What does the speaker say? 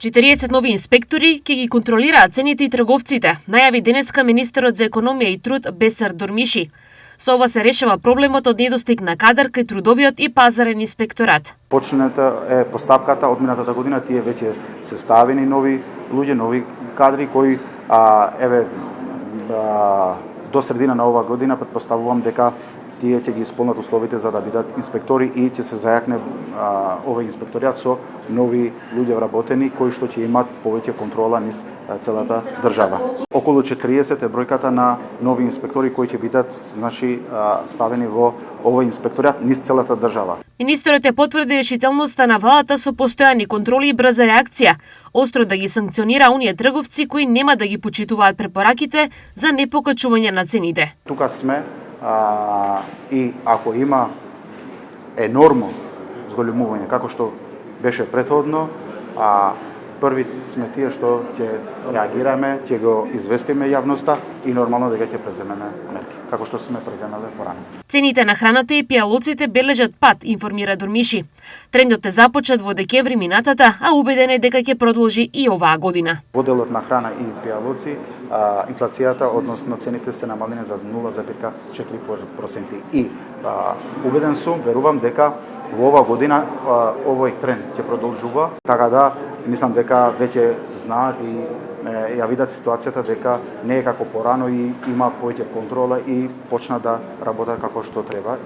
40 нови инспектори ќе ги контролираат цените и трговците, најави денеска министерот за економија и труд Бесар Дормиши. Со ова се решава проблемот од недостиг на кадар кај трудовиот и пазарен инспекторат. Почната е постапката од минатата година, тие веќе се ставени нови луѓе, нови кадри кои до средина на оваа година претпоставувам дека тие ќе ги исполнат условите за да бидат инспектори и ќе се зајакне овој инспекторијат со нови луѓе вработени кои што ќе имаат повеќе контрола низ целата држава. Околу 40 е бројката на нови инспектори кои ќе бидат ставени во овој инспекторијат низ целата држава. Министерот ја потврди решителноста на владата со постојани контроли и брза реакција, остро да ги санкционира оние трговци кои нема да ги почитуваат препораките за непокачување на цените. Тука сме и ако има енормно зголемување како што беше претходно, први сме тие што ќе реагираме, ќе го известиме јавноста и нормално дека ќе преземеме мерки, како што сме преземале порано. Цените на храната и пијалоците бележат пат, информира Дормиши. Трендот е започнат во декември минатата, а убеден е дека ќе продолжи и оваа година. Во делот на храна и пијалоци, инфлацијата, односно цените се намалени за 0,4%. И убеден сум, верувам дека во оваа година овој тренд ќе продолжува, така да мислам дека веќе знаат и ја видат ситуацијата дека не е како порано и има повеќе контрола и почна да работат како што треба.